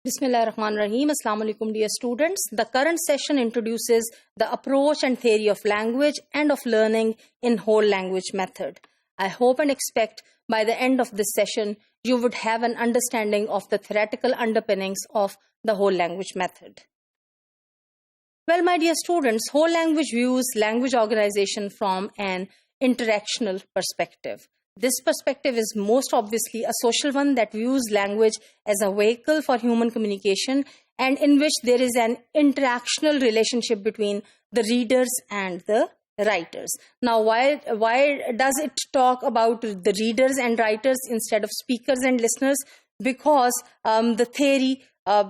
Bismillahirrahmanirrahim. Assalamu alaikum, dear students. The current session introduces the approach and theory of language and of learning in whole language method. I hope and expect by the end of this session, you would have an understanding of the theoretical underpinnings of the whole language method. Well, my dear students, whole language views language organization from an interactional perspective. This perspective is most obviously a social one that views language as a vehicle for human communication and in which there is an interactional relationship between the readers and the writers. Now, why does it talk about the readers and writers instead of speakers and listeners? Because the theory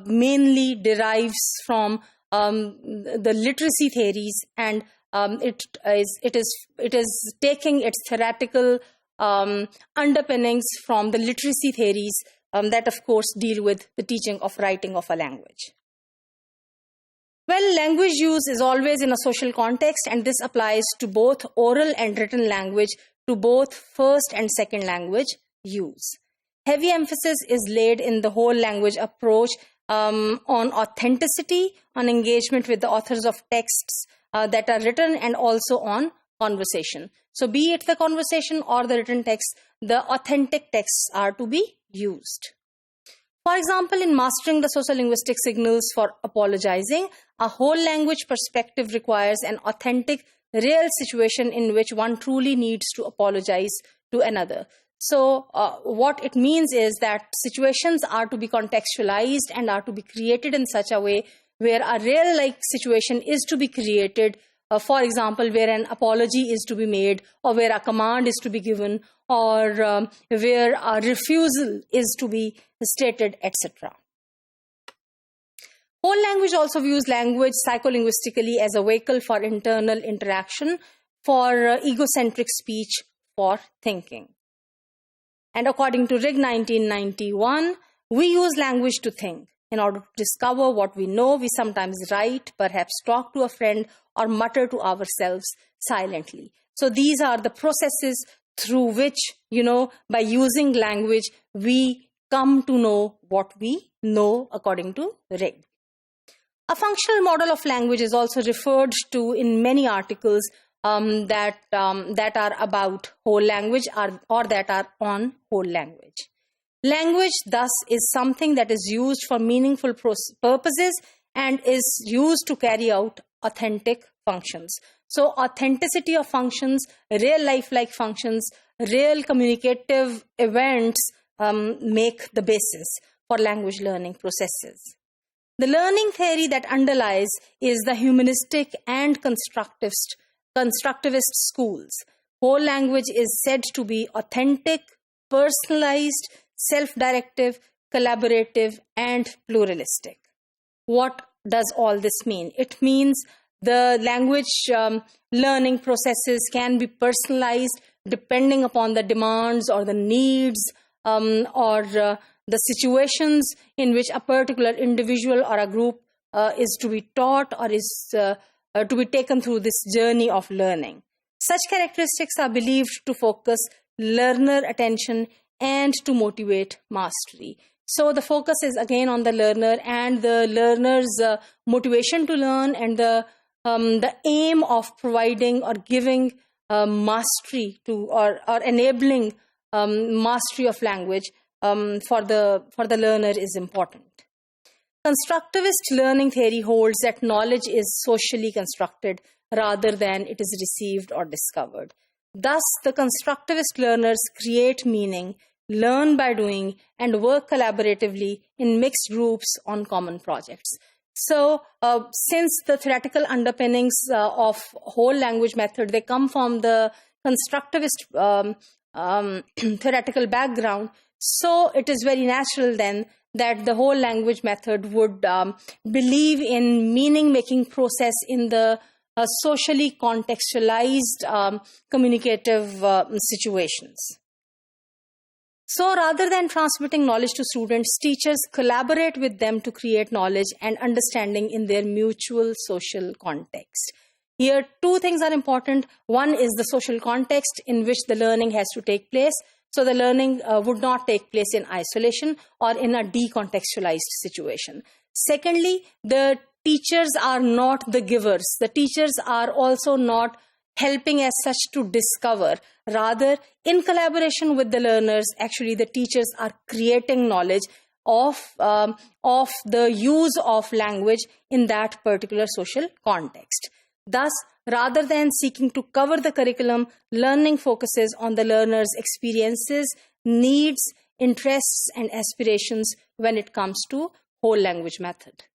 mainly derives from the literacy theories, and it is taking its theoretical underpinnings from the literacy theories that of course deal with the teaching of writing of a language. Well, language use is always in a social context, and this applies to both oral and written language, to both first and second language use. Heavy emphasis is laid in the whole language approach on authenticity, on engagement with the authors of texts that are written, and also on conversation. So be it the conversation or the written text, the authentic texts are to be used. For example, in mastering the sociolinguistic signals for apologizing, a whole language perspective requires an authentic, real situation in which one truly needs to apologize to another. So what it means is that situations are to be contextualized and are to be created in such a way where a real-like situation is to be created. For example, where an apology is to be made, or where a command is to be given, or where a refusal is to be stated, etc. Whole language also views language psycholinguistically as a vehicle for internal interaction, for egocentric speech, for thinking. And according to Rigg 1991, we use language to think. In order to discover what we know, we sometimes write, perhaps talk to a friend, or mutter to ourselves silently. So these are the processes through which, by using language, we come to know what we know according to Rigg. A functional model of language is also referred to in many articles that are about whole language or that are on whole language. Language, thus, is something that is used for meaningful purposes and is used to carry out authentic functions. So authenticity of functions, real life-like functions, real communicative events make the basis for language learning processes. The learning theory that underlies is the humanistic and constructivist schools. Whole language is said to be authentic, personalized, self-directive, collaborative, and pluralistic. What does all this mean? It means the language learning processes can be personalized depending upon the demands or the needs or the situations in which a particular individual or a group is to be taught or is to be taken through this journey of learning. Such characteristics are believed to focus learner attention and to motivate mastery. So the focus is again on the learner and the learner's motivation to learn, and the aim of providing or giving mastery to or enabling mastery of language for the learner is important. Constructivist learning theory holds that knowledge is socially constructed rather than it is received or discovered. Thus, the constructivist learners create meaning, learn by doing, and work collaboratively in mixed groups on common projects. So, since the theoretical underpinnings of whole language method, they come from the constructivist theoretical background, so it is very natural then that the whole language method would believe in meaning-making process in the socially contextualized communicative situations. So rather than transmitting knowledge to students, teachers collaborate with them to create knowledge and understanding in their mutual social context. Here, two things are important. One is the social context in which the learning has to take place. So the learning would not take place in isolation or in a decontextualized situation. Secondly, the teachers are not the givers. The teachers are also not helping as such to discover. Rather, in collaboration with the learners, actually the teachers are creating knowledge of the use of language in that particular social context. Thus, rather than seeking to cover the curriculum, learning focuses on the learner's experiences, needs, interests, and aspirations when it comes to whole language method.